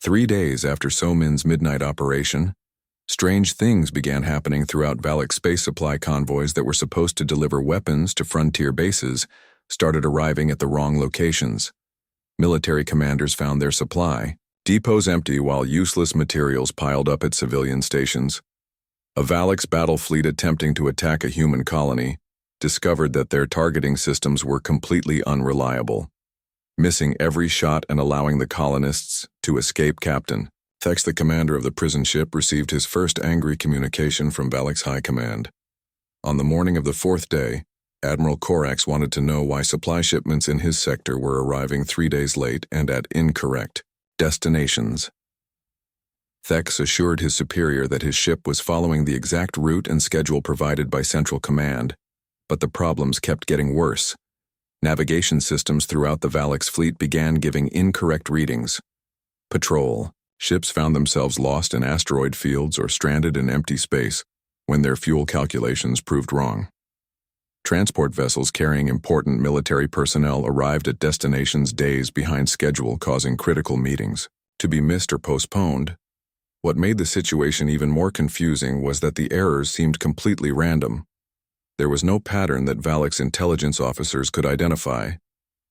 3 days after So-Min's midnight operation, strange things began happening throughout Valak's space supply convoys that were supposed to deliver weapons to frontier bases started arriving at the wrong locations. Military commanders found their supply depots empty while useless materials piled up at civilian stations. A Valak's battle fleet attempting to attack a human colony discovered that their targeting systems were completely unreliable, missing every shot and allowing the colonists to escape. Captain Thex, the commander of the prison ship, received his first angry communication from Valak's high command. On the morning of the 4th day, Admiral Korax wanted to know why supply shipments in his sector were arriving 3 days late and at incorrect destinations. Thex assured his superior that his ship was following the exact route and schedule provided by Central Command, but the problems kept getting worse. Navigation systems throughout the Valak's fleet began giving incorrect readings. Patrol ships found themselves lost in asteroid fields or stranded in empty space when their fuel calculations proved wrong. Transport vessels carrying important military personnel arrived at destinations days behind schedule, causing critical meetings to be missed or postponed. What made the situation even more confusing was that the errors seemed completely random. There was no pattern that Valak's intelligence officers could identify.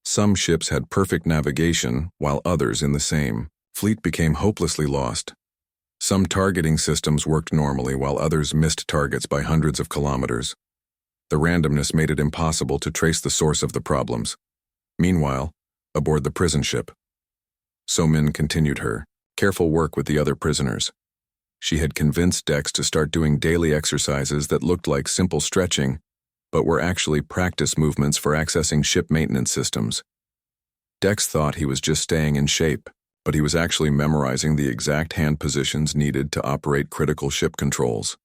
Some ships had perfect navigation, while others in the same fleet became hopelessly lost. Some targeting systems worked normally, while others missed targets by hundreds of kilometers. The randomness made it impossible to trace the source of the problems. Meanwhile, aboard the prison ship, So-Min continued her careful work with the other prisoners. She had convinced Dex to start doing daily exercises that looked like simple stretching, but were actually practice movements for accessing ship maintenance systems. Dex thought he was just staying in shape, but he was actually memorizing the exact hand positions needed to operate critical ship controls.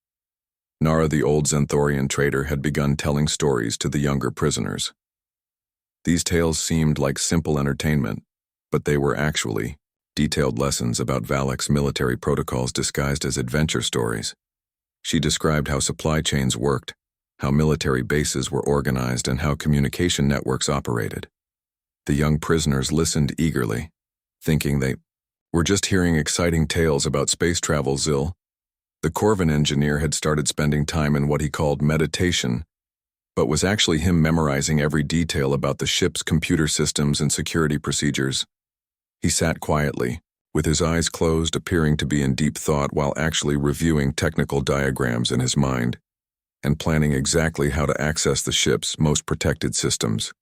Nara, the old Xanthorian trader, had begun telling stories to the younger prisoners. These tales seemed like simple entertainment, but they were actually detailed lessons about Valak's military protocols disguised as adventure stories. She described how supply chains worked, how military bases were organized, and how communication networks operated. The young prisoners listened eagerly, thinking they were just hearing exciting tales about space travel. Zil, the Corvin engineer, had started spending time in what he called meditation, but was actually him memorizing every detail about the ship's computer systems and security procedures. He sat quietly, with his eyes closed, appearing to be in deep thought while actually reviewing technical diagrams in his mind and planning exactly how to access the ship's most protected systems.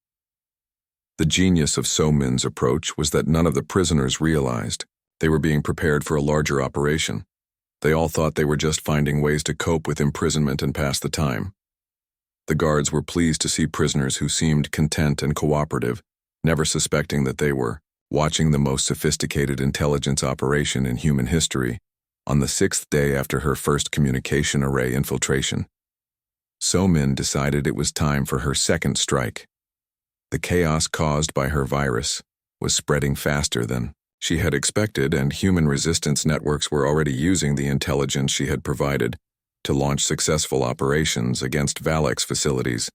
The genius of So-Min's approach was that none of the prisoners realized they were being prepared for a larger operation. They all thought they were just finding ways to cope with imprisonment and pass the time. The guards were pleased to see prisoners who seemed content and cooperative, never suspecting that they were watching the most sophisticated intelligence operation in human history. On the 6th day after her first communication array infiltration, So-Min decided it was time for her second strike. The chaos caused by her virus was spreading faster than she had expected, and human resistance networks were already using the intelligence she had provided to launch successful operations against Valak's facilities.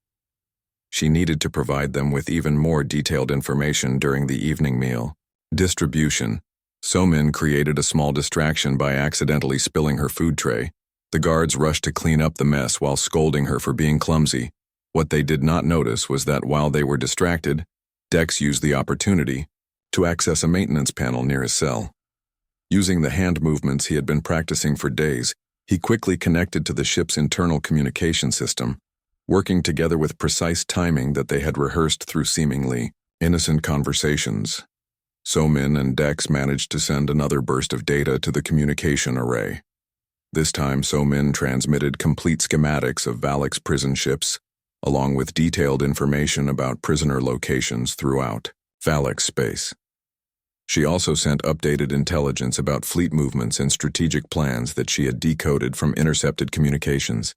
She needed to provide them with even more detailed information during the evening meal. Distribution. So-Min created a small distraction by accidentally spilling her food tray. The guards rushed to clean up the mess while scolding her for being clumsy. What they did not notice was that while they were distracted, Dex used the opportunity to access a maintenance panel near his cell. Using the hand movements he had been practicing for days, he quickly connected to the ship's internal communication system, working together with precise timing that they had rehearsed through seemingly innocent conversations. So-Min and Dex managed to send another burst of data to the communication array. This time, So-Min transmitted complete schematics of Valak's prison ships, along with detailed information about prisoner locations throughout Valak's space. She also sent updated intelligence about fleet movements and strategic plans that she had decoded from intercepted communications.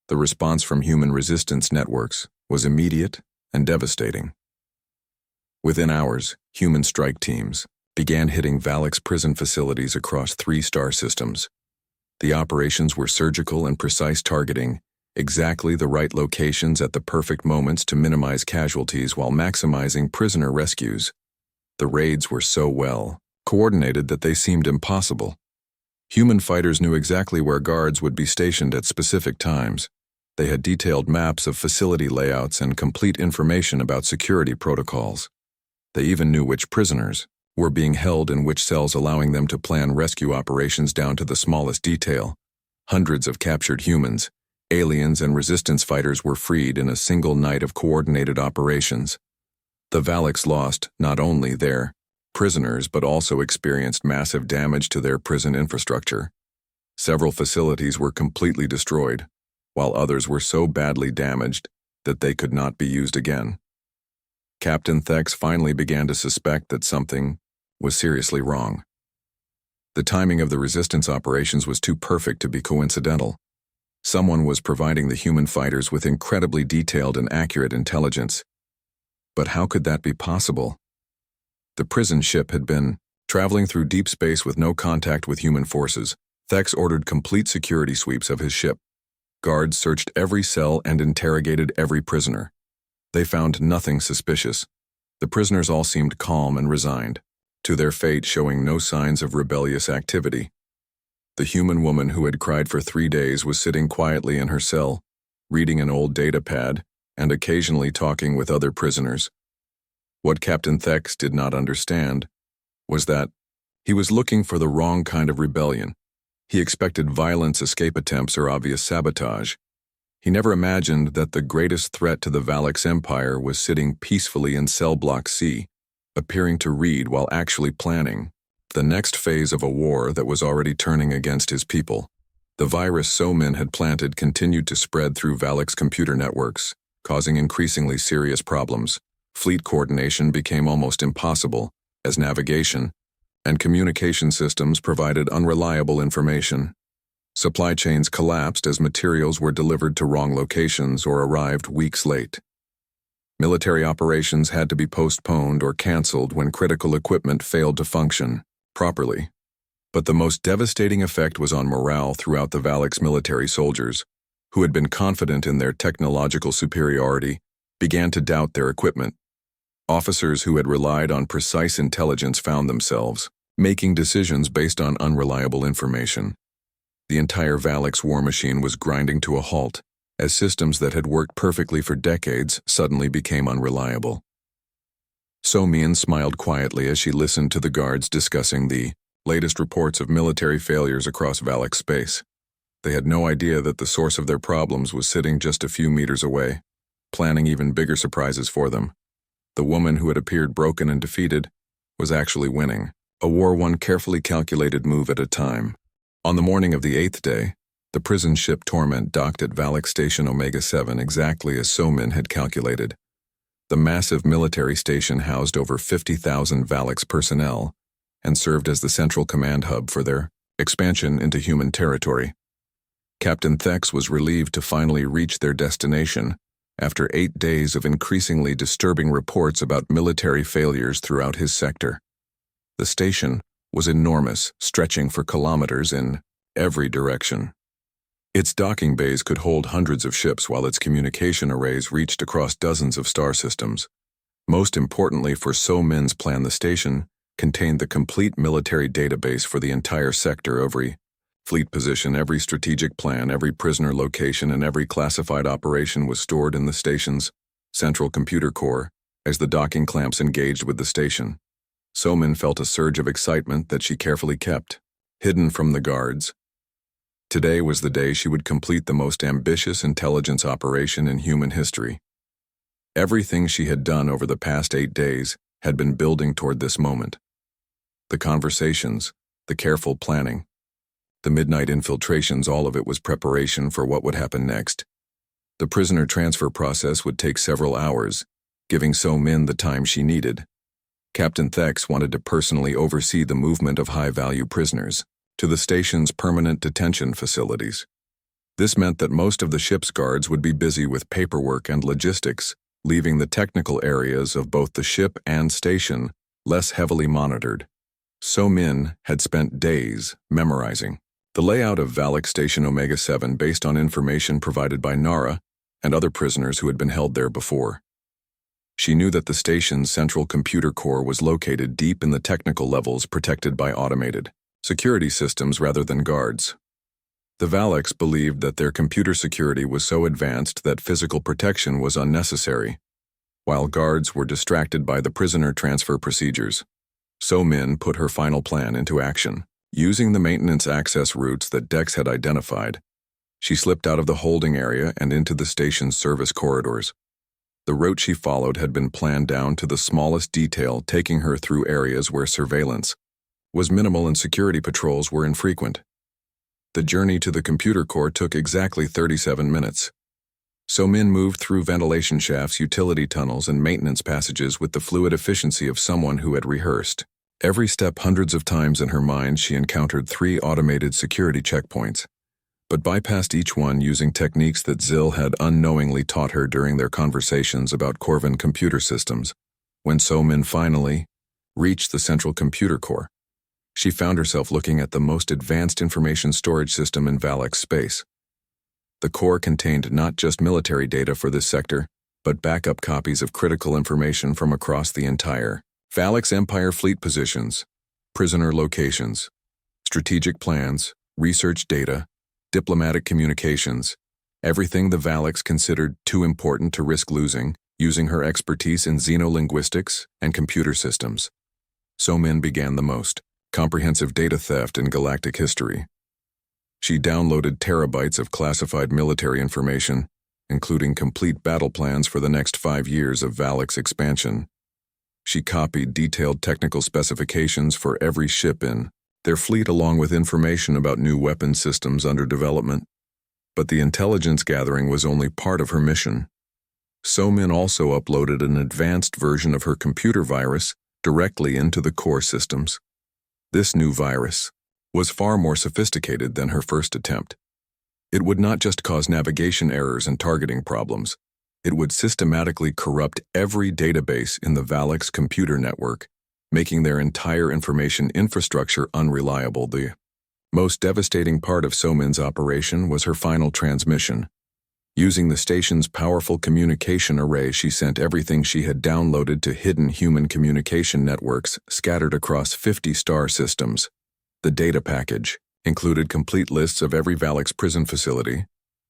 The response from human resistance networks was immediate and devastating. Within hours, human strike teams began hitting Valak's prison facilities across 3 star systems. The operations were surgical and precise, targeting exactly the right locations at the perfect moments to minimize casualties while maximizing prisoner rescues. The raids were so well coordinated that they seemed impossible. Human fighters knew exactly where guards would be stationed at specific times. They had detailed maps of facility layouts and complete information about security protocols. They even knew which prisoners were being held in which cells, allowing them to plan rescue operations down to the smallest detail. Hundreds of captured humans, aliens, and resistance fighters were freed in a single night of coordinated operations. The Valaks lost not only their prisoners but also experienced massive damage to their prison infrastructure. Several facilities were completely destroyed, while others were so badly damaged that they could not be used again. Captain Thex finally began to suspect that something was seriously wrong. The timing of the resistance operations was too perfect to be coincidental. Someone was providing the human fighters with incredibly detailed and accurate intelligence. But how could that be possible? The prison ship had been traveling through deep space with no contact with human forces. Thex ordered complete security sweeps of his ship. Guards searched every cell and interrogated every prisoner. They found nothing suspicious. The prisoners all seemed calm and resigned to their fate, showing no signs of rebellious activity. The human woman who had cried for 3 days was sitting quietly in her cell, reading an old data pad and occasionally talking with other prisoners. What Captain Thex did not understand was that he was looking for the wrong kind of rebellion. He expected violence, escape attempts, or obvious sabotage. He never imagined that the greatest threat to the Valaks Empire was sitting peacefully in cell block C, appearing to read while actually planning the next phase of a war that was already turning against his people. The virus So-Min had planted continued to spread through Valaks computer networks, causing increasingly serious problems. Fleet coordination became almost impossible, as navigation and communication systems provided unreliable information. Supply chains collapsed as materials were delivered to wrong locations or arrived weeks late. Military operations had to be postponed or canceled when critical equipment failed to function properly. But the most devastating effect was on morale throughout the Valaks military. Soldiers, who had been confident in their technological superiority, began to doubt their equipment. Officers who had relied on precise intelligence found themselves making decisions based on unreliable information. The entire Valaks war machine was grinding to a halt, as systems that had worked perfectly for decades suddenly became unreliable. So-Min smiled quietly as she listened to the guards discussing the latest reports of military failures across Valak space. They had no idea that the source of their problems was sitting just a few meters away, planning even bigger surprises for them. The woman who had appeared broken and defeated was actually winning, a war one carefully calculated move at a time. On the morning of the 8th day, the prison ship Torment docked at Valak Station Omega-7 exactly as So-Min had calculated. The massive military station housed over 50,000 Valaks personnel and served as the central command hub for their expansion into human territory. Captain Thex was relieved to finally reach their destination after 8 days of increasingly disturbing reports about military failures throughout his sector. The station was enormous, stretching for kilometers in every direction. Its docking bays could hold hundreds of ships, while its communication arrays reached across dozens of star systems. Most importantly for So-Min's plan, the station contained the complete military database for the entire sector. Every fleet position, every strategic plan, every prisoner location, and every classified operation was stored in the station's central computer core. As the docking clamps engaged with the station, So-Min felt a surge of excitement that she carefully kept hidden from the guards. Today was the day she would complete the most ambitious intelligence operation in human history. Everything she had done over the past 8 days had been building toward this moment. The conversations, the careful planning, the midnight infiltrations, all of it was preparation for what would happen next. The prisoner transfer process would take several hours, giving So-Min the time she needed. Captain Thex wanted to personally oversee the movement of high-value prisoners to the station's permanent detention facilities. This meant that most of the ship's guards would be busy with paperwork and logistics, leaving the technical areas of both the ship and station less heavily monitored. So-Min had spent days memorizing the layout of Valak Station Omega-7 based on information provided by Nara and other prisoners who had been held there before. She knew that the station's central computer core was located deep in the technical levels protected by automated security systems rather than guards. The Valaks believed that their computer security was so advanced that physical protection was unnecessary, while guards were distracted by the prisoner transfer procedures. So-Min put her final plan into action. Using the maintenance access routes that Dex had identified, she slipped out of the holding area and into the station's service corridors. The route she followed had been planned down to the smallest detail, taking her through areas where surveillance was minimal and security patrols were infrequent. The journey to the computer core took exactly 37 minutes. So-Min moved through ventilation shafts, utility tunnels, and maintenance passages with the fluid efficiency of someone who had rehearsed. Every step hundreds of times in her mind, she encountered 3 automated security checkpoints, but bypassed each one using techniques that Zill had unknowingly taught her during their conversations about Corvin computer systems. When So-Min finally reached the central computer core, she found herself looking at the most advanced information storage system in Valak space. The core contained not just military data for this sector, but backup copies of critical information from across the entire Valak's Empire fleet positions, prisoner locations, strategic plans, research data, diplomatic communications, everything the Valaks considered too important to risk losing, using her expertise in xenolinguistics and computer systems. So-Min began the most comprehensive data theft in galactic history. She downloaded terabytes of classified military information, including complete battle plans for the next 5 years of Valak's expansion. She copied detailed technical specifications for every ship in their fleet along with information about new weapon systems under development. But the intelligence gathering was only part of her mission. So-Min also uploaded an advanced version of her computer virus directly into the core systems. This new virus was far more sophisticated than her first attempt. It would not just cause navigation errors and targeting problems. It would systematically corrupt every database in the Valak's computer network, making their entire information infrastructure unreliable. The most devastating part of So-Min's operation was her final transmission. Using the station's powerful communication array, she sent everything she had downloaded to hidden human communication networks scattered across 50 star systems. The data package included complete lists of every Valak's prison facility,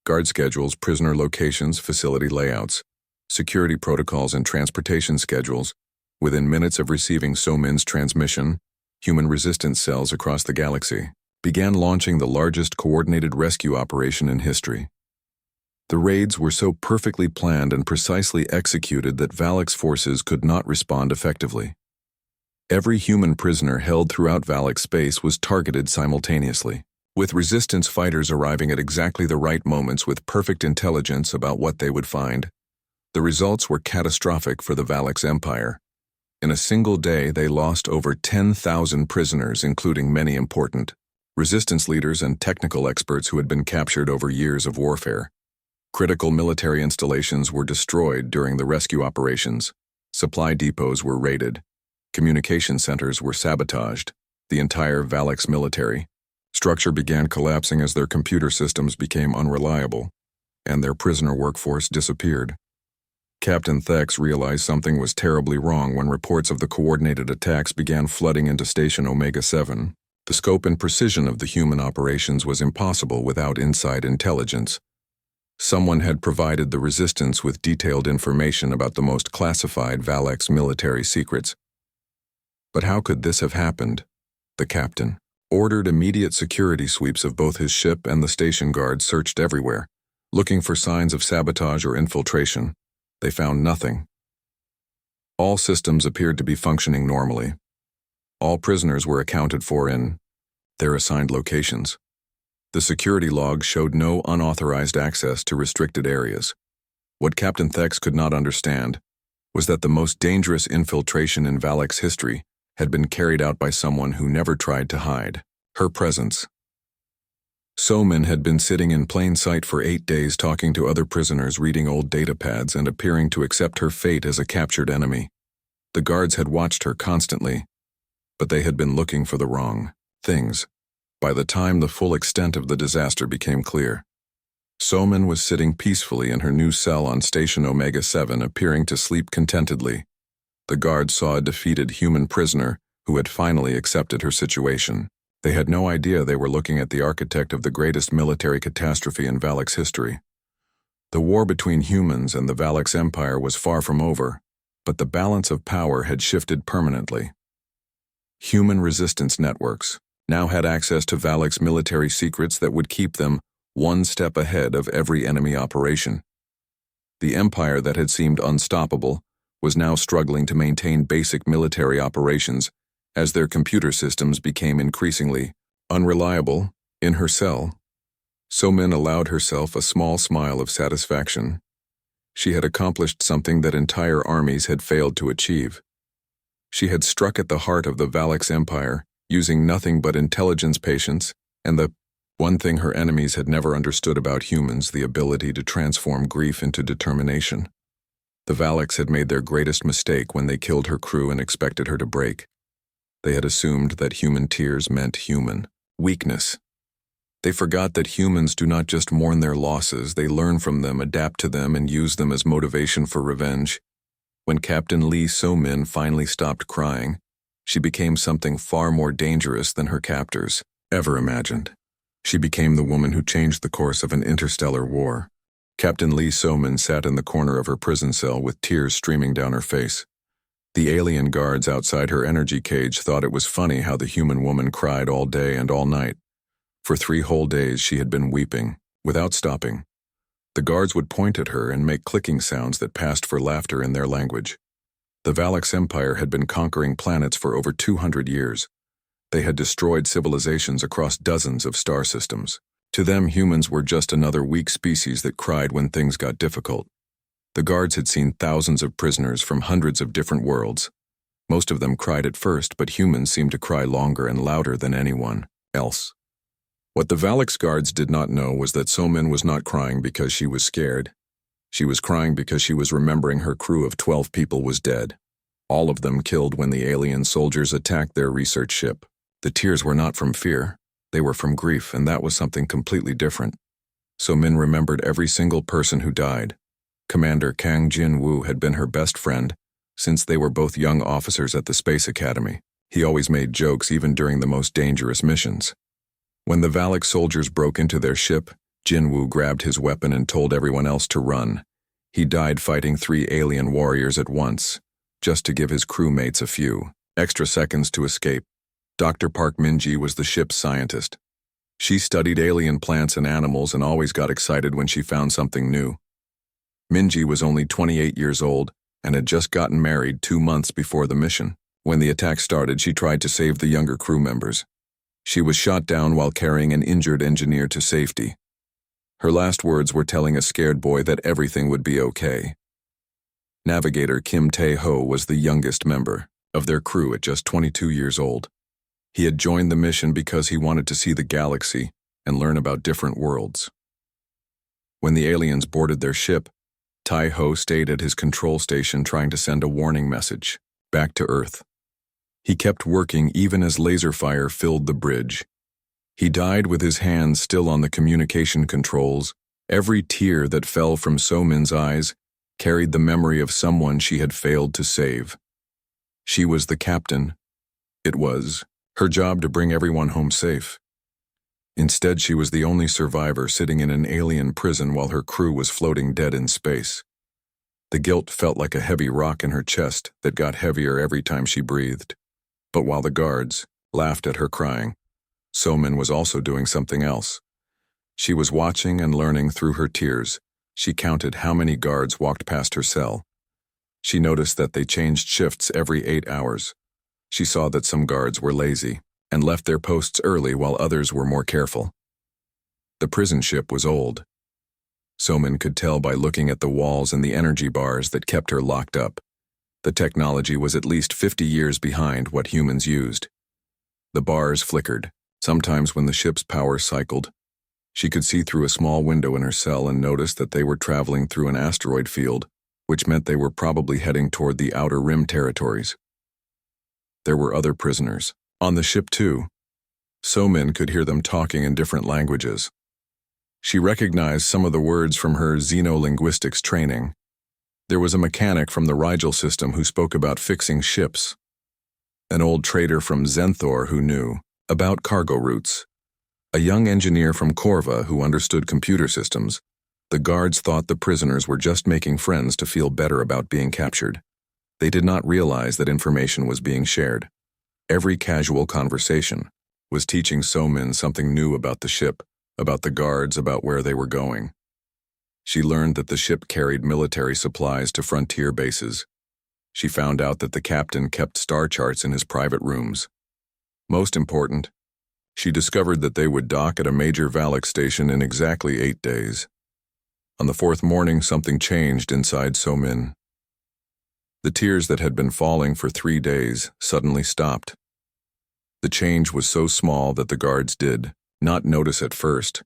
guard schedules, prisoner locations, facility layouts, security protocols, and transportation schedules. Within minutes of receiving So-Min's transmission, human resistance cells across the galaxy began launching the largest coordinated rescue operation in history. The raids were so perfectly planned and precisely executed that Valak's forces could not respond effectively. Every human prisoner held throughout Valak space was targeted simultaneously, with resistance fighters arriving at exactly the right moments with perfect intelligence about what they would find. The results were catastrophic for the Valak's Empire. In a single day, they lost over 10,000 prisoners, including many important resistance leaders and technical experts who had been captured over years of warfare. Critical military installations were destroyed during the rescue operations. Supply depots were raided. Communication centers were sabotaged. The entire Valak's military structure began collapsing as their computer systems became unreliable, and their prisoner workforce disappeared. Captain Thex realized something was terribly wrong when reports of the coordinated attacks began flooding into Station Omega-7. The scope and precision of the human operations was impossible without inside intelligence. Someone had provided the resistance with detailed information about the most classified Valak's military secrets. But how could this have happened? The captain ordered immediate security sweeps of both his ship, and the station guards searched everywhere, looking for signs of sabotage or infiltration. They found nothing. All systems appeared to be functioning normally. All prisoners were accounted for in their assigned locations. The security logs showed no unauthorized access to restricted areas. What Captain Thex could not understand was that the most dangerous infiltration in Valak's history had been carried out by someone who never tried to hide her presence. So-Min had been sitting in plain sight for 8 days, talking to other prisoners, reading old data pads, and appearing to accept her fate as a captured enemy. The guards had watched her constantly, but they had been looking for the wrong things. By the time the full extent of the disaster became clear, Somin was sitting peacefully in her new cell on Station Omega-7, appearing to sleep contentedly. The guards saw a defeated human prisoner who had finally accepted her situation. They had no idea they were looking at the architect of the greatest military catastrophe in Valak's history. The war between humans and the Valak's empire was far from over, but the balance of power had shifted permanently. Human resistance networks now had access to Valak's military secrets that would keep them one step ahead of every enemy operation. The empire that had seemed unstoppable was now struggling to maintain basic military operations as their computer systems became increasingly unreliable. In her cell, Somin allowed herself a small smile of satisfaction. She had accomplished something that entire armies had failed to achieve. She had struck at the heart of the Valak's empire, using nothing but intelligence, patience, and the one thing her enemies had never understood about humans, the ability to transform grief into determination. The Valaks had made their greatest mistake when they killed her crew and expected her to break. They had assumed that human tears meant human weakness. They forgot that humans do not just mourn their losses, they learn from them, adapt to them, and use them as motivation for revenge. When Captain Lee So-min finally stopped crying, she became something far more dangerous than her captors ever imagined. She became the woman who changed the course of an interstellar war. Captain Lee So-min sat in the corner of her prison cell with tears streaming down her face. The alien guards outside her energy cage thought it was funny how the human woman cried all day and all night. For 3 whole days she had been weeping, without stopping. The guards would point at her and make clicking sounds that passed for laughter in their language. The Valak's empire had been conquering planets for over 200 years. They had destroyed civilizations across dozens of star systems. To them, humans were just another weak species that cried when things got difficult. The guards had seen thousands of prisoners from hundreds of different worlds. Most of them cried at first, but humans seemed to cry longer and louder than anyone else. What the Valak's guards did not know was that So-min was not crying because she was scared. She was crying because she was remembering her crew of 12 people was dead. All of them killed when the alien soldiers attacked their research ship. The tears were not from fear. They were from grief, and that was something completely different. So-min remembered every single person who died. Commander Kang Jin-woo had been her best friend since they were both young officers at the Space Academy. He always made jokes even during the most dangerous missions. When the Valak soldiers broke into their ship, Jin-woo grabbed his weapon and told everyone else to run. He died fighting 3 alien warriors at once, just to give his crewmates a few extra seconds to escape. Dr. Park Min-ji was the ship's scientist. She studied alien plants and animals and always got excited when she found something new. Min-ji was only 28 years old and had just gotten married 2 months before the mission. When the attack started, she tried to save the younger crew members. She was shot down while carrying an injured engineer to safety. Her last words were telling a scared boy that everything would be okay. Navigator Kim Tae-ho was the youngest member of their crew at just 22 years old. He had joined the mission because he wanted to see the galaxy and learn about different worlds. When the aliens boarded their ship, Tae-ho stayed at his control station trying to send a warning message back to Earth. He kept working even as laser fire filled the bridge. He died with his hands still on the communication controls. Every tear that fell from So-min's eyes carried the memory of someone she had failed to save. She was the captain. It was her job to bring everyone home safe. Instead, she was the only survivor sitting in an alien prison while her crew was floating dead in space. The guilt felt like a heavy rock in her chest that got heavier every time she breathed. But while the guards laughed at her crying, So-min was also doing something else. She was watching and learning through her tears. She counted how many guards walked past her cell. She noticed that they changed shifts every 8 hours. She saw that some guards were lazy and left their posts early while others were more careful. The prison ship was old. So-min could tell by looking at the walls and the energy bars that kept her locked up. The technology was at least 50 years behind what humans used. The bars flickered, sometimes when the ship's power cycled. She could see through a small window in her cell and noticed that they were traveling through an asteroid field, which meant they were probably heading toward the Outer Rim territories. There were other prisoners on the ship too. So-min could hear them talking in different languages. She recognized some of the words from her xenolinguistics training. There was a mechanic from the Rigel system who spoke about fixing ships, an old trader from Zenthor who knew about cargo routes, a young engineer from Corva who understood computer systems. The guards thought the prisoners were just making friends to feel better about being captured. They did not realize that information was being shared. Every casual conversation was teaching So-Min something new about the ship, about the guards, about where they were going. She learned that the ship carried military supplies to frontier bases. She found out that the captain kept star charts in his private rooms. Most important, she discovered that they would dock at a major Valak station in exactly 8 days. On the 4th morning, something changed inside So-Min. The tears that had been falling for 3 days suddenly stopped. The change was so small that the guards did not notice at first,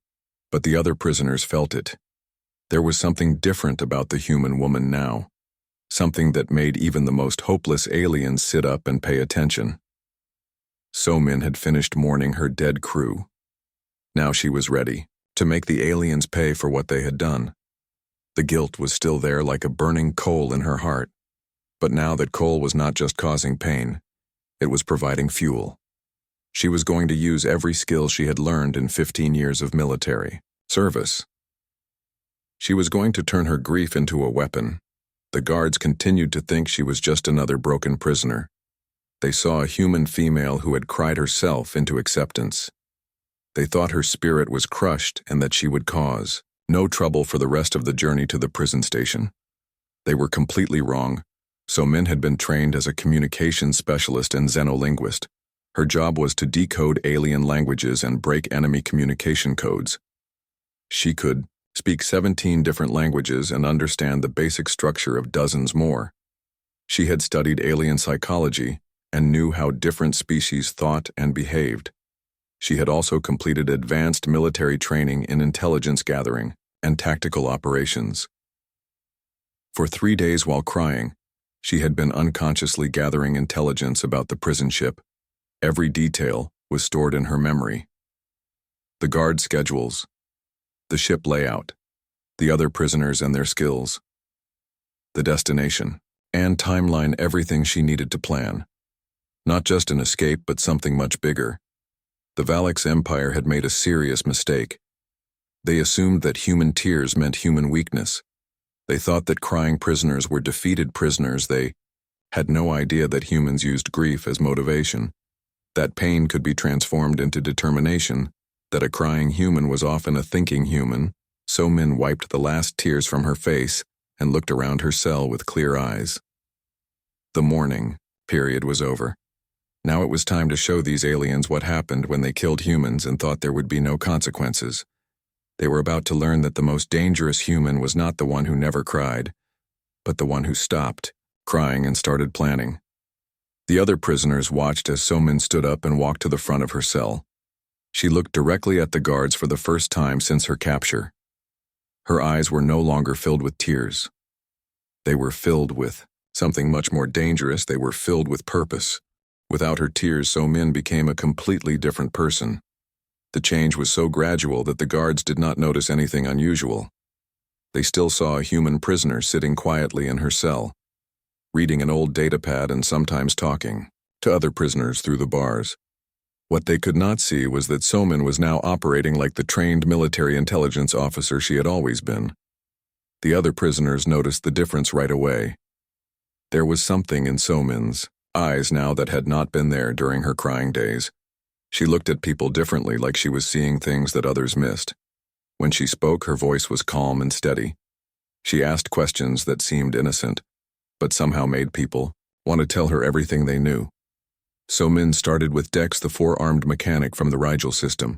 but the other prisoners felt it. There was something different about the human woman now, something that made even the most hopeless aliens sit up and pay attention. So-Min had finished mourning her dead crew. Now she was ready to make the aliens pay for what they had done. The guilt was still there like a burning coal in her heart, but now that coal was not just causing pain, it was providing fuel. She was going to use every skill she had learned in 15 years of military service. She was going to turn her grief into a weapon. The guards continued to think she was just another broken prisoner. They saw a human female who had cried herself into acceptance. They thought her spirit was crushed and that she would cause no trouble for the rest of the journey to the prison station. They were completely wrong. So-Min had been trained as a communications specialist and xenolinguist. Her job was to decode alien languages and break enemy communication codes. She could speak 17 different languages and understand the basic structure of dozens more. She had studied alien psychology and knew how different species thought and behaved. She had also completed advanced military training in intelligence gathering and tactical operations. For 3 days while crying, she had been unconsciously gathering intelligence about the prison ship. Every detail was stored in her memory. The guard schedules, the ship layout, the other prisoners and their skills, the destination, and timeline, everything she needed to plan. Not just an escape, but something much bigger. The Valak's empire had made a serious mistake. They assumed that human tears meant human weakness. They thought that crying prisoners were defeated prisoners. They had no idea that humans used grief as motivation, that pain could be transformed into determination, that a crying human was often a thinking human. So-Min wiped the last tears from her face and looked around her cell with clear eyes. The mourning period was over. Now it was time to show these aliens what happened when they killed humans and thought there would be no consequences. They were about to learn that the most dangerous human was not the one who never cried, but the one who stopped crying and started planning. The other prisoners watched as So-Min stood up and walked to the front of her cell. She looked directly at the guards for the first time since her capture. Her eyes were no longer filled with tears. They were filled with something much more dangerous. They were filled with purpose. Without her tears, So-Min became a completely different person. The change was so gradual that the guards did not notice anything unusual. They still saw a human prisoner sitting quietly in her cell, reading an old datapad and sometimes talking to other prisoners through the bars. What they could not see was that So-Min was now operating like the trained military intelligence officer she had always been. The other prisoners noticed the difference right away. There was something in So-Min's eyes now that had not been there during her crying days. She looked at people differently, like she was seeing things that others missed. When she spoke, her voice was calm and steady. She asked questions that seemed innocent, but somehow made people want to tell her everything they knew. So-Min started with Dex, the 4-armed mechanic from the Rigel system.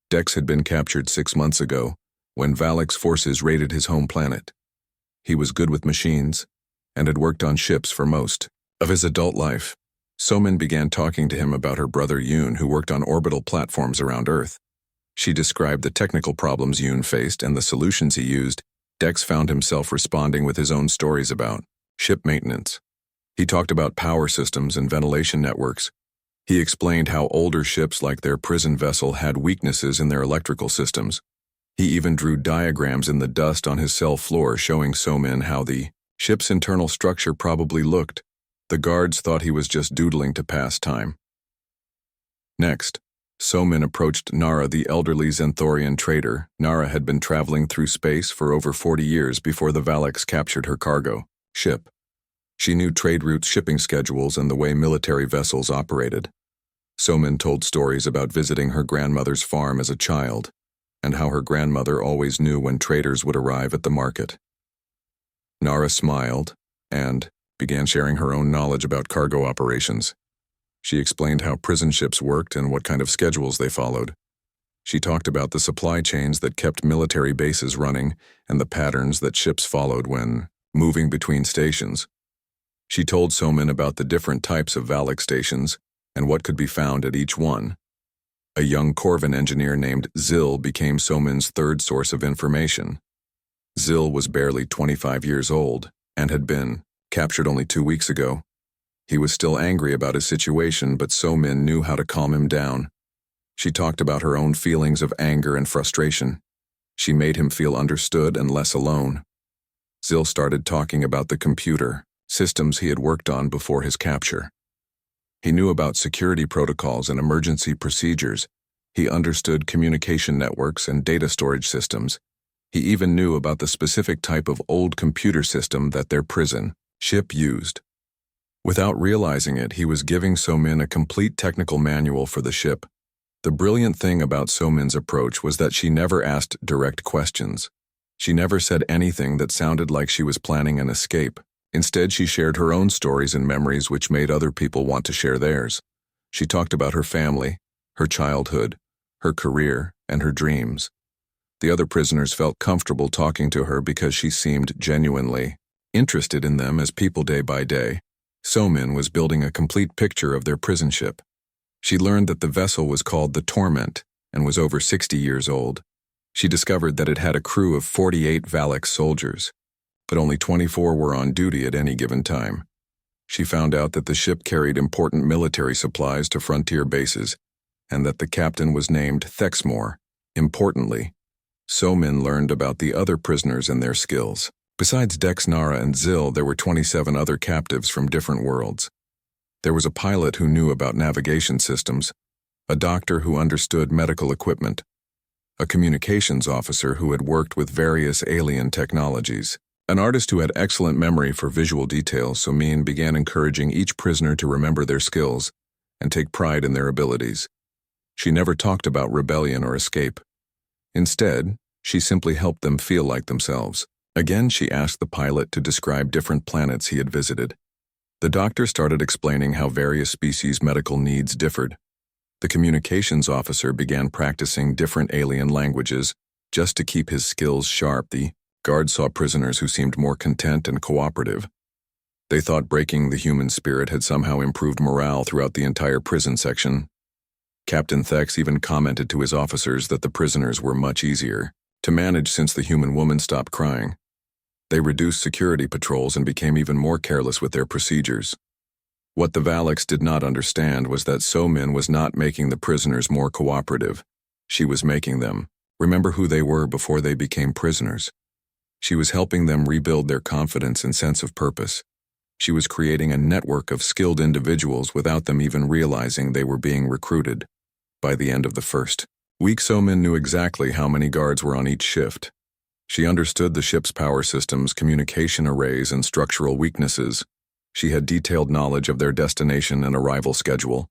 Dex had been captured 6 months ago, when Valak's forces raided his home planet. He was good with machines, and had worked on ships for most of his adult life. So-Min began talking to him about her brother Yoon, who worked on orbital platforms around Earth. She described the technical problems Yoon faced and the solutions he used. Dex found himself responding with his own stories about ship maintenance. He talked about power systems and ventilation networks. He explained how older ships like their prison vessel had weaknesses in their electrical systems. He even drew diagrams in the dust on his cell floor showing So-min how the ship's internal structure probably looked. The guards thought he was just doodling to pass time. Next, So-min approached Nara, the elderly Zenthorian trader. Nara had been traveling through space for over 40 years before the Valaks captured her cargo ship. She knew trade routes, shipping schedules, and the way military vessels operated. So-min told stories about visiting her grandmother's farm as a child, and how her grandmother always knew when traders would arrive at the market. Nara smiled and began sharing her own knowledge about cargo operations. She explained how prison ships worked and what kind of schedules they followed. She talked about the supply chains that kept military bases running and the patterns that ships followed when moving between stations. She told So-min about the different types of Valak stations and what could be found at each one. A young Corvin engineer named Zil became So-min's third source of information. Zil was barely 25 years old and had been captured only 2 weeks ago. He was still angry about his situation, but So-min knew how to calm him down. She talked about her own feelings of anger and frustration. She made him feel understood and less alone. Zil started talking about the computer systems he had worked on before his capture. He knew about security protocols and emergency procedures. He understood communication networks and data storage systems. He even knew about the specific type of old computer system that their prison ship used. Without realizing it, he was giving So-min a complete technical manual for the ship. The brilliant thing about So-min's approach was that she never asked direct questions. She never said anything that sounded like she was planning an escape. Instead, she shared her own stories and memories which made other people want to share theirs. She talked about her family, her childhood, her career, and her dreams. The other prisoners felt comfortable talking to her because she seemed genuinely interested in them as people day by day. So-min was building a complete picture of their prison ship. She learned that the vessel was called the Torment and was over 60 years old. She discovered that it had a crew of 48 Valak soldiers, but only 24 were on duty at any given time. She found out that the ship carried important military supplies to frontier bases, and that the captain was named Thexmore. Importantly, So-min learned about the other prisoners and their skills. Besides Dex, Nara, and Zil, there were 27 other captives from different worlds. There was a pilot who knew about navigation systems, a doctor who understood medical equipment, a communications officer who had worked with various alien technologies, an artist who had excellent memory for visual details. So-min began encouraging each prisoner to remember their skills and take pride in their abilities. She never talked about rebellion or escape. Instead, she simply helped them feel like themselves. Again, she asked the pilot to describe different planets he had visited. The doctor started explaining how various species' medical needs differed. The communications officer began practicing different alien languages just to keep his skills sharp. The guards saw prisoners who seemed more content and cooperative. They thought breaking the human spirit had somehow improved morale throughout the entire prison section. Captain Thex even commented to his officers that the prisoners were much easier to manage since the human woman stopped crying. They reduced security patrols and became even more careless with their procedures. What the Valaks did not understand was that So-min was not making the prisoners more cooperative. She was making them remember who they were before they became prisoners. She was helping them rebuild their confidence and sense of purpose. She was creating a network of skilled individuals without them even realizing they were being recruited. By the end of the first week, So-min knew exactly how many guards were on each shift. She understood the ship's power systems, communication arrays, and structural weaknesses. She had detailed knowledge of their destination and arrival schedule.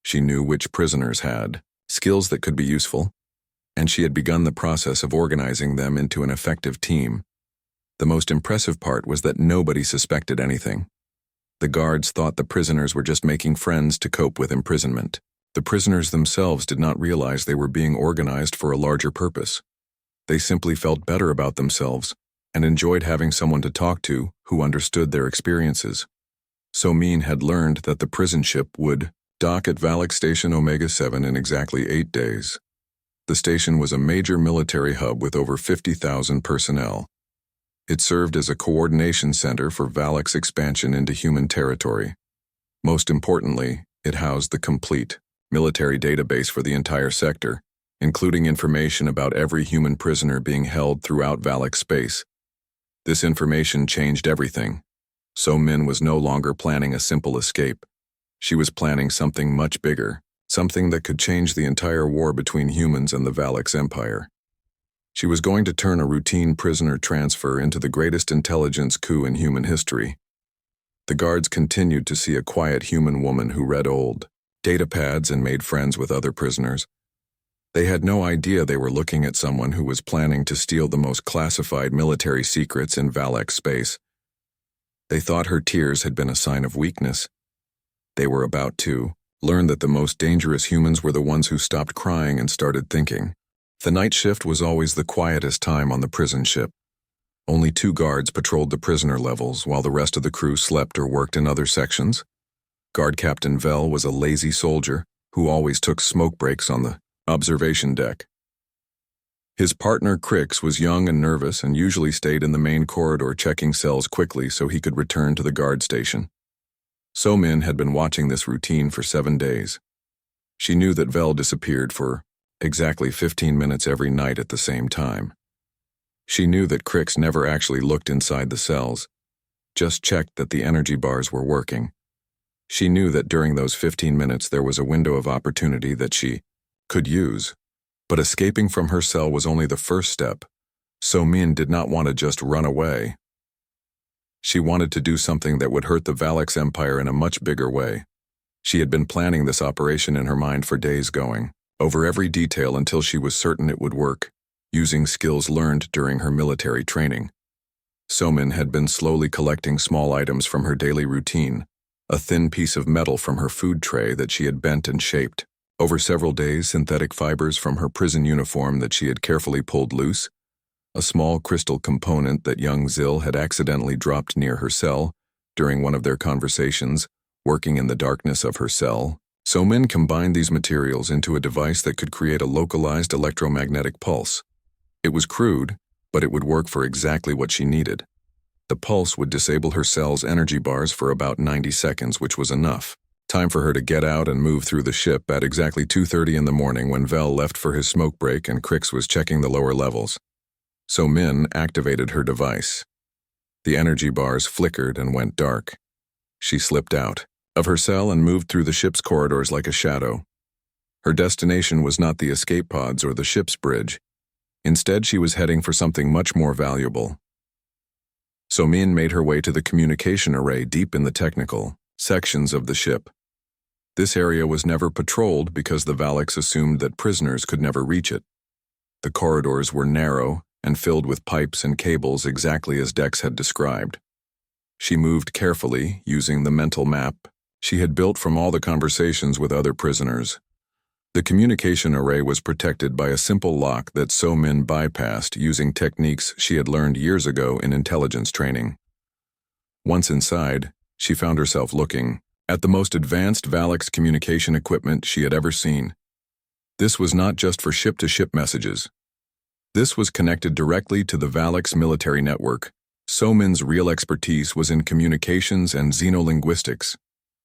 She knew which prisoners had skills that could be useful, and she had begun the process of organizing them into an effective team. The most impressive part was that nobody suspected anything. The guards thought the prisoners were just making friends to cope with imprisonment. The prisoners themselves did not realize they were being organized for a larger purpose. They simply felt better about themselves and enjoyed having someone to talk to who understood their experiences. So-min had learned that the prison ship would dock at Valak Station Omega-7 in exactly 8 days. The station was a major military hub with over 50,000 personnel. It served as a coordination center for Valak's expansion into human territory. Most importantly, it housed the complete military database for the entire sector, including information about every human prisoner being held throughout Valak space. This information changed everything. So Min was no longer planning a simple escape. She was planning something much bigger, something that could change the entire war between humans and the Valak's empire. She was going to turn a routine prisoner transfer into the greatest intelligence coup in human history. The guards continued to see a quiet human woman who read old data pads and made friends with other prisoners. They had no idea they were looking at someone who was planning to steal the most classified military secrets in Valak space. They thought her tears had been a sign of weakness. They were about to learn that the most dangerous humans were the ones who stopped crying and started thinking. The night shift was always the quietest time on the prison ship. Only 2 guards patrolled the prisoner levels while the rest of the crew slept or worked in other sections. Guard Captain Vel was a lazy soldier who always took smoke breaks on the observation deck. His partner Crix was young and nervous and usually stayed in the main corridor checking cells quickly so he could return to the guard station. So Min had been watching this routine for 7 days. She knew that Vel disappeared for exactly 15 minutes every night at the same time. She knew that Crix never actually looked inside the cells, just checked that the energy bars were working. She knew that during those 15 minutes there was a window of opportunity that she could use. But escaping from her cell was only the first step. So Min did not want to just run away. She wanted to do something that would hurt the Valak's empire in a much bigger way. She had been planning this operation in her mind for days, going over every detail until she was certain it would work, using skills learned during her military training. So Min had been slowly collecting small items from her daily routine, a thin piece of metal from her food tray that she had bent and shaped. Over several days, synthetic fibers from her prison uniform that she had carefully pulled loose, a small crystal component that young Zil had accidentally dropped near her cell during one of their conversations, working in the darkness of her cell. So Min combined these materials into a device that could create a localized electromagnetic pulse. It was crude, but it would work for exactly what she needed. The pulse would disable her cell's energy bars for about 90 seconds, which was enough. Time for her to get out and move through the ship at exactly 2:30 in the morning when Vel left for his smoke break and Crix was checking the lower levels. So Min activated her device. The energy bars flickered and went dark. She slipped out of her cell and moved through the ship's corridors like a shadow. Her destination was not the escape pods or the ship's bridge. Instead, she was heading for something much more valuable. So Min made her way to the communication array deep in the technical sections of the ship. This area was never patrolled because the Valaks assumed that prisoners could never reach it. The corridors were narrow and filled with pipes and cables exactly as Dex had described. She moved carefully, using the mental map she had built from all the conversations with other prisoners. The communication array was protected by a simple lock that So Min bypassed using techniques she had learned years ago in intelligence training. Once inside, she found herself looking at the most advanced Valak's communication equipment she had ever seen. This was not just for ship-to-ship messages. This was connected directly to the Valak's military network. So Min's real expertise was in communications and xenolinguistics.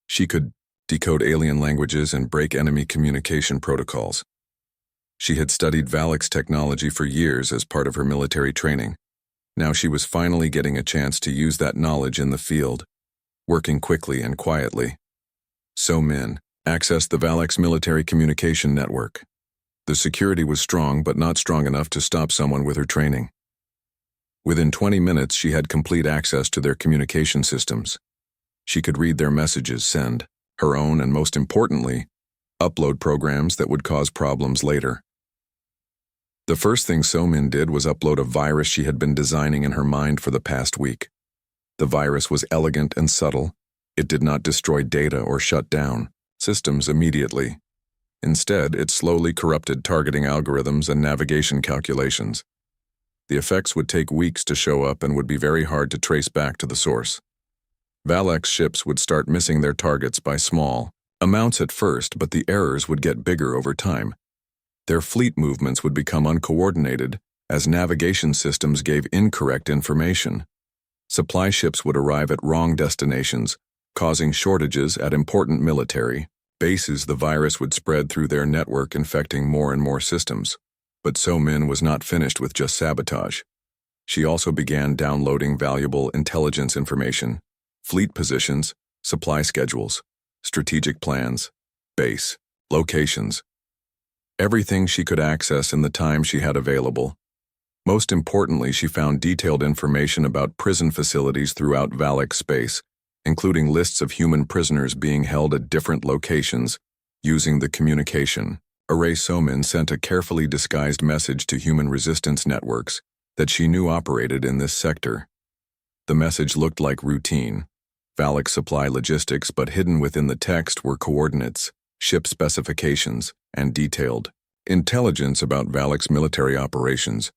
She could decode alien languages and break enemy communication protocols. She had studied Valak's technology for years as part of her military training. Now she was finally getting a chance to use that knowledge in the field, working quickly and quietly. So Min accessed the Valak's military communication network. The security was strong, but not strong enough to stop someone with her training. Within 20 minutes, she had complete access to their communication systems. She could read their messages, send her own, and most importantly, upload programs that would cause problems later. The first thing So Min did was upload a virus she had been designing in her mind for the past week. The virus was elegant and subtle. It did not destroy data or shut down systems immediately. Instead, it slowly corrupted targeting algorithms and navigation calculations. The effects would take weeks to show up and would be very hard to trace back to the source. Valak's ships would start missing their targets by small amounts at first, but the errors would get bigger over time. Their fleet movements would become uncoordinated as navigation systems gave incorrect information. Supply ships would arrive at wrong destinations, causing shortages at important military bases, the virus would spread through their network, infecting more and more systems. But So-min was not finished with just sabotage. She also began downloading valuable intelligence information, fleet positions, supply schedules, strategic plans, base, locations, everything she could access in the time she had available. Most importantly, she found detailed information about prison facilities throughout Valak space, including lists of human prisoners being held at different locations. Using the communication array, So-min sent a carefully disguised message to human resistance networks that she knew operated in this sector. The message looked like routine Valak supply logistics, but hidden within the text were coordinates, ship specifications, and detailed intelligence about Valak's military operations.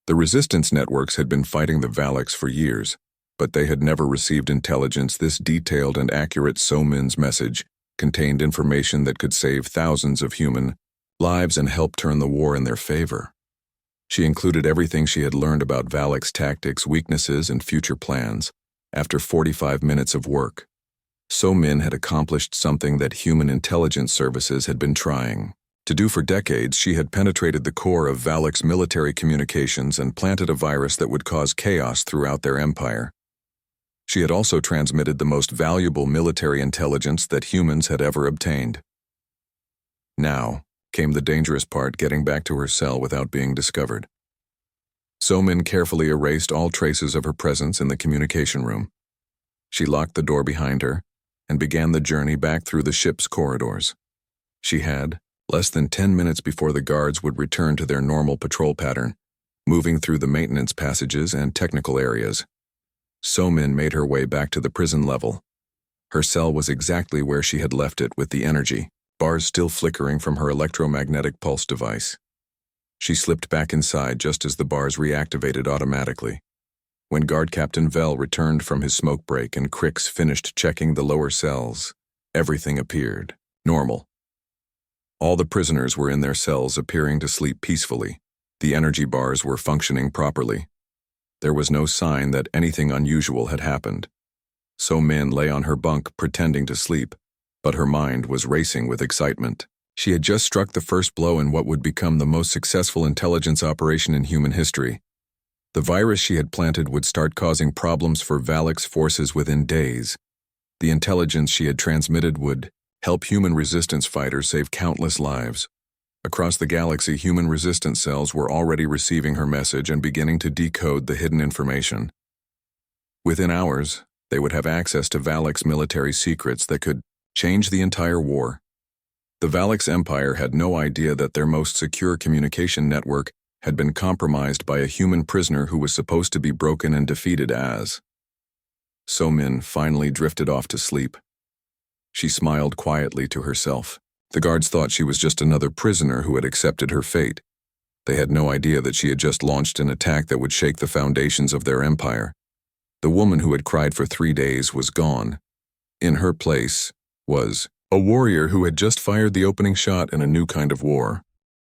The resistance networks had been fighting the Valaks for years, but they had never received intelligence this detailed and accurate. So-min's message contained information that could save thousands of human lives and help turn the war in their favor. She included everything she had learned about Valak's tactics, weaknesses, and future plans. After 45 minutes of work, So-min had accomplished something that human intelligence services had been trying to do for decades. She had penetrated the core of Valak's military communications and planted a virus that would cause chaos throughout their empire. She had also transmitted the most valuable military intelligence that humans had ever obtained. Now came the dangerous part, getting back to her cell without being discovered. So-min carefully erased all traces of her presence in the communication room. She locked the door behind her and began the journey back through the ship's corridors. She had less than 10 minutes before the guards would return to their normal patrol pattern, moving through the maintenance passages and technical areas. So-min made her way back to the prison level. Her cell was exactly where she had left it, with the energy bars still flickering from her electromagnetic pulse device. She slipped back inside just as the bars reactivated automatically. When Guard Captain Vel returned from his smoke break and Crix finished checking the lower cells, everything appeared normal. All the prisoners were in their cells, appearing to sleep peacefully. The energy bars were functioning properly. There was no sign that anything unusual had happened. So-min lay on her bunk pretending to sleep, but her mind was racing with excitement. She had just struck the first blow in what would become the most successful intelligence operation in human history. The virus she had planted would start causing problems for Valak's forces within days. The intelligence she had transmitted would help human resistance fighters save countless lives. Across the galaxy, human resistance cells were already receiving her message and beginning to decode the hidden information. Within hours, they would have access to Valak's military secrets that could change the entire war. The Valak's empire had no idea that their most secure communication network had been compromised by a human prisoner who was supposed to be broken and defeated as. So-min finally drifted off to sleep. She smiled quietly to herself. The guards thought she was just another prisoner who had accepted her fate. They had no idea that she had just launched an attack that would shake the foundations of their empire. The woman who had cried for 3 days was gone. In her place was a warrior who had just fired the opening shot in a new kind of war.